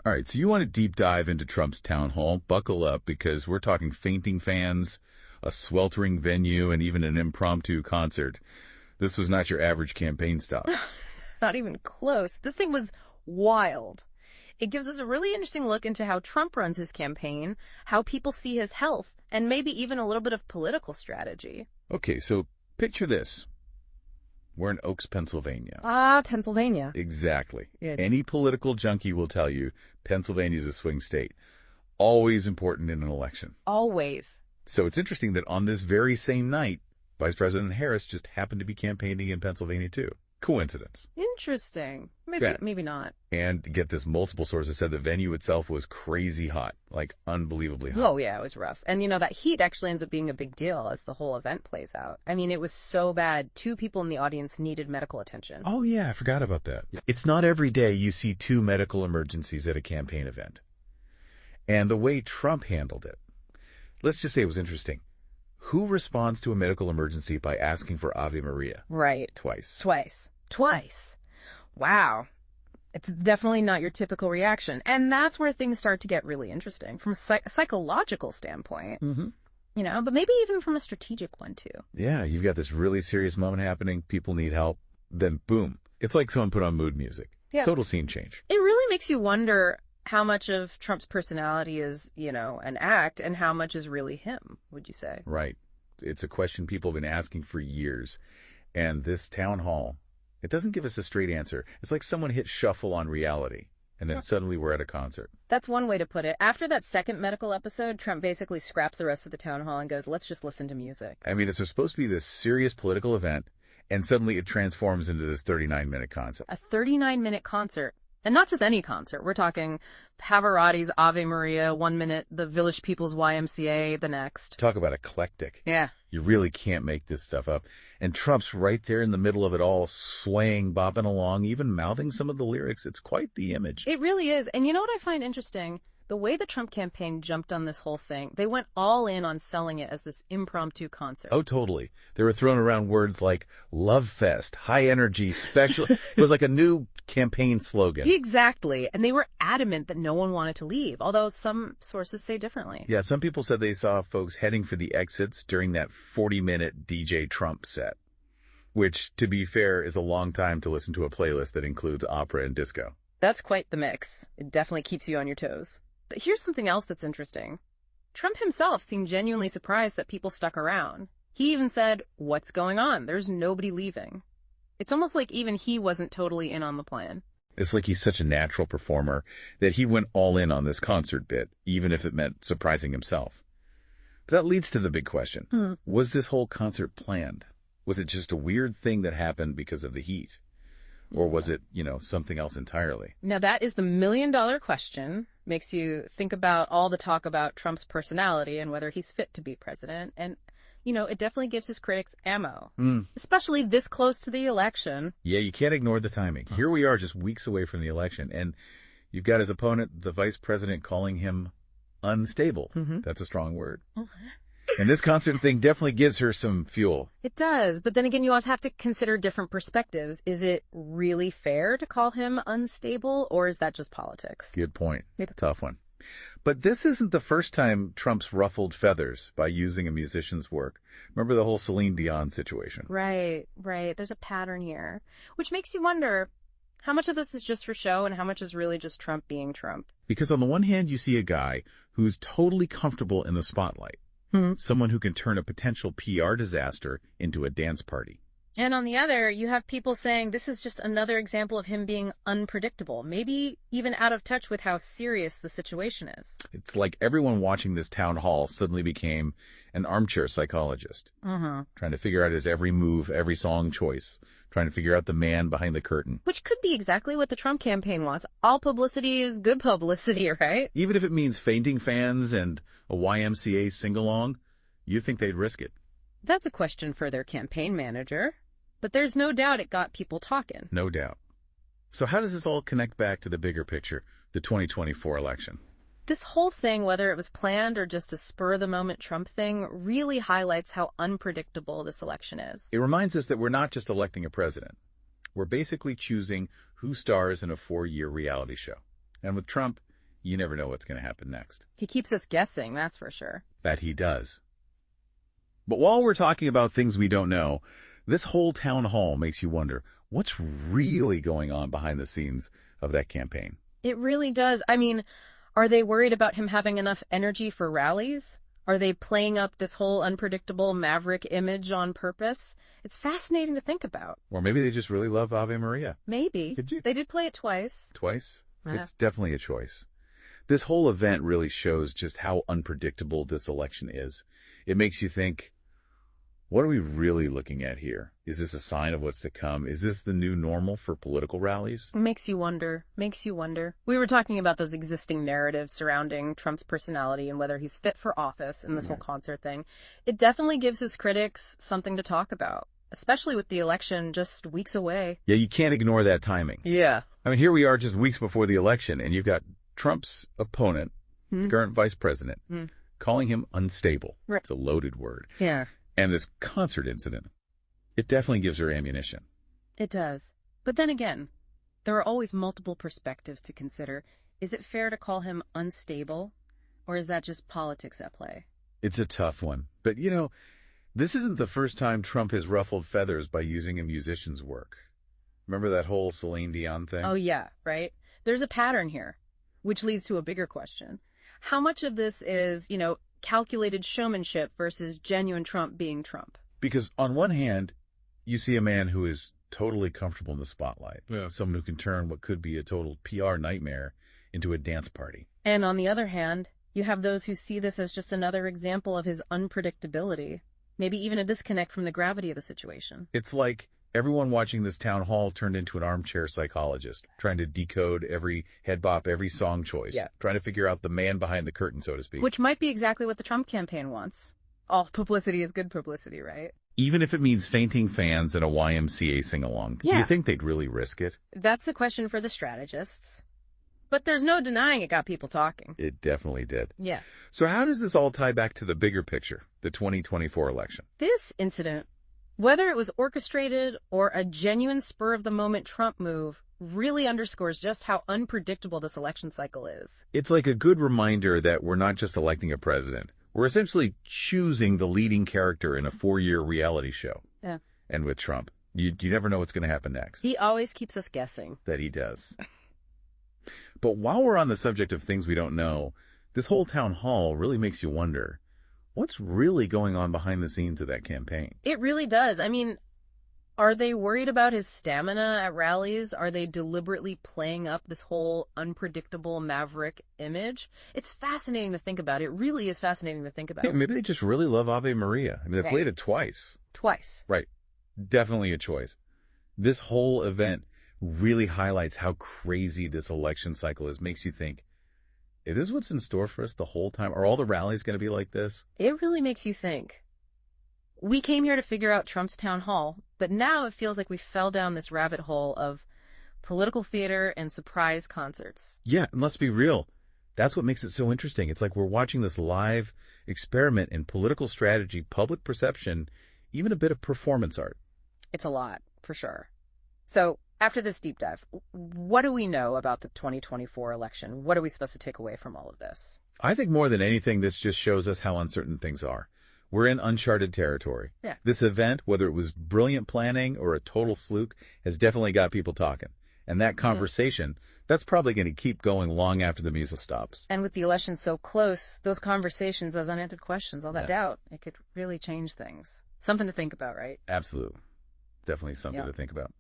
All right, so you want to deep dive into Trump's town hall? Buckle up, because we're talking fainting fans, a sweltering venue, and even an impromptu concert. This was not your average campaign stop. Not even close. This thing was wild. It gives us a really interesting look into how Trump runs his campaign, how people see his health, and maybe even a little bit of political strategy. Okay, so picture this. We're in Oaks, Pennsylvania. Ah, Pennsylvania. Exactly. Yeah. Any political junkie will tell you Pennsylvania is a swing state. Always important in an election. Always. So it's interesting that on this very same night, Vice President Harris just happened to be campaigning in Pennsylvania too. Coincidence. Interesting. Maybe not. And get this, multiple sources said the venue itself was crazy hot, like unbelievably hot. Oh, yeah, it was rough. And, that heat actually ends up being a big deal as the whole event plays out. I mean, it was so bad. 2 people in the audience needed medical attention. Oh, yeah, I forgot about that. It's not every day you see 2 medical emergencies at a campaign event. And the way Trump handled it, let's just say it was interesting. Who responds to a medical emergency by asking for Ave Maria? Right. Twice. Wow. It's definitely not your typical reaction. And that's where things start to get really interesting from a psychological standpoint. Mm-hmm. But maybe even from a strategic one, too. Yeah, you've got this really serious moment happening. People need help. Then, boom. It's like someone put on mood music. Yeah. Total scene change. It really makes you wonder how much of Trump's personality is, an act and how much is really him, would you say? Right. It's a question people have been asking for years. And this town hall, it doesn't give us a straight answer. It's like someone hit shuffle on reality, and then suddenly we're at a concert. That's one way to put it. After that second medical episode, Trump basically scraps the rest of the town hall and goes, let's just listen to music. I mean, it's supposed to be this serious political event, and suddenly it transforms into this 39-minute concert. A 39-minute concert. And not just any concert. We're talking Pavarotti's Ave Maria 1 minute, the Village People's YMCA the next. Talk about eclectic. Yeah. You really can't make this stuff up. And Trump's right there in the middle of it all, swaying, bopping along, even mouthing some of the lyrics. It's quite the image. It really is. And you know what I find interesting? The way the Trump campaign jumped on this whole thing, they went all in on selling it as this impromptu concert. Oh, totally. They were throwing around words like love fest, high energy, special. It was like a new campaign slogan. Exactly. And they were adamant that no one wanted to leave, although some sources say differently. Yeah, some people said they saw folks heading for the exits during that 40-minute DJ Trump set, which, to be fair, is a long time to listen to a playlist that includes opera and disco. That's quite the mix. It definitely keeps you on your toes. But here's something else that's interesting. Trump himself seemed genuinely surprised that people stuck around. He even said, "What's going on? There's nobody leaving." It's almost like even he wasn't totally in on the plan. It's like he's such a natural performer that he went all in on this concert bit, even if it meant surprising himself. But that leads to the big question. Was this whole concert planned? Was it just a weird thing that happened because of the heat? Or was it, something else entirely? Now, that is the million-dollar question. Makes you think about all the talk about Trump's personality and whether he's fit to be president. And, it definitely gives his critics ammo, especially this close to the election. Yeah, you can't ignore the timing. Here we are just weeks away from the election, and you've got his opponent, the vice president, calling him unstable. That's a strong word. And this concert thing definitely gives her some fuel. It does. But then again, you always have to consider different perspectives. Is it really fair to call him unstable, or is that just politics? Good point. Tough one. But this isn't the first time Trump's ruffled feathers by using a musician's work. Remember the whole Celine Dion situation? Right. There's a pattern here, which makes you wonder how much of this is just for show and how much is really just Trump being Trump. Because on the one hand, you see a guy who's totally comfortable in the spotlight. Someone who can turn a potential PR disaster into a dance party. And on the other, you have people saying this is just another example of him being unpredictable, maybe even out of touch with how serious the situation is. It's like everyone watching this town hall suddenly became an armchair psychologist, trying to figure out his every move, every song choice, trying to figure out the man behind the curtain. Which could be exactly what the Trump campaign wants. All publicity is good publicity, right? Even if it means fainting fans and a YMCA sing-along, you think they'd risk it? That's a question for their campaign manager. But there's no doubt it got people talking. No doubt. So how does this all connect back to the bigger picture, the 2024 election? This whole thing, whether it was planned or just a spur-of-the-moment Trump thing, really highlights how unpredictable this election is. It reminds us that we're not just electing a president. We're basically choosing who stars in a 4-year reality show. And with Trump, You never know what's going to happen next. He keeps us guessing, that's for sure. That he does. But while we're talking about things we don't know, this whole town hall makes you wonder, what's really going on behind the scenes of that campaign? It really does. I mean, are they worried about him having enough energy for rallies? Are they playing up this whole unpredictable maverick image on purpose? It's fascinating to think about. Or maybe they just really love Ave Maria. Maybe. Could you? They did play it twice. Twice? Yeah. It's definitely a choice. This whole event really shows just how unpredictable this election is. It makes you think, what are we really looking at here? Is this a sign of what's to come? Is this the new normal for political rallies? It makes you wonder. We were talking about those existing narratives surrounding Trump's personality and whether he's fit for office in this whole concert thing. It definitely gives his critics something to talk about, especially with the election just weeks away. Yeah, you can't ignore that timing. Yeah. I mean, here we are just weeks before the election, and you've got Trump's opponent, the current vice president, calling him unstable. Right. It's a loaded word. Yeah. And this concert incident, it definitely gives her ammunition. It does. But then again, there are always multiple perspectives to consider. Is it fair to call him unstable, or is that just politics at play? It's a tough one. But, this isn't the first time Trump has ruffled feathers by using a musician's work. Remember that whole Celine Dion thing? Oh, yeah, right? There's a pattern here, which leads to a bigger question. How much of this is, calculated showmanship versus genuine Trump being Trump? Because on one hand, you see a man who is totally comfortable in the spotlight. Yeah. Someone who can turn what could be a total PR nightmare into a dance party. And on the other hand, you have those who see this as just another example of his unpredictability, maybe even a disconnect from the gravity of the situation. It's like everyone watching this town hall turned into an armchair psychologist, trying to decode every head bop, every song choice, trying to figure out the man behind the curtain, so to speak. Which might be exactly what the Trump campaign wants. All publicity is good publicity, right? Even if it means fainting fans at a YMCA sing-along, do you think they'd really risk it? That's a question for the strategists. But there's no denying it got people talking. It definitely did. Yeah. So how does this all tie back to the bigger picture, the 2024 election? This incident, whether it was orchestrated or a genuine spur-of-the-moment Trump move, really underscores just how unpredictable this election cycle is. It's like a good reminder that we're not just electing a president. We're essentially choosing the leading character in a 4-year reality show. Yeah. And with Trump, you never know what's going to happen next. He always keeps us guessing. That he does. But while we're on the subject of things we don't know, this whole town hall really makes you wonder, what's really going on behind the scenes of that campaign? It really does. I mean, are they worried about his stamina at rallies? Are they deliberately playing up this whole unpredictable maverick image? It's fascinating to think about. It really is fascinating to think about. Yeah, maybe they just really love Ave Maria. I mean, they played it twice. Twice. Right. Definitely a choice. This whole event really highlights how crazy this election cycle is. Makes you think, is this what's in store for us the whole time? Are all the rallies going to be like this? It really makes you think. We came here to figure out Trump's town hall, but now it feels like we fell down this rabbit hole of political theater and surprise concerts. Yeah, and let's be real. That's what makes it so interesting. It's like we're watching this live experiment in political strategy, public perception, even a bit of performance art. It's a lot, for sure. So, after this deep dive, what do we know about the 2024 election? What are we supposed to take away from all of this? I think more than anything, this just shows us how uncertain things are. We're in uncharted territory. Yeah. This event, whether it was brilliant planning or a total fluke, has definitely got people talking. And that conversation, that's probably going to keep going long after the music stops. And with the election so close, those conversations, those unanswered questions, all that doubt, it could really change things. Something to think about, right? Absolutely. Definitely something to think about.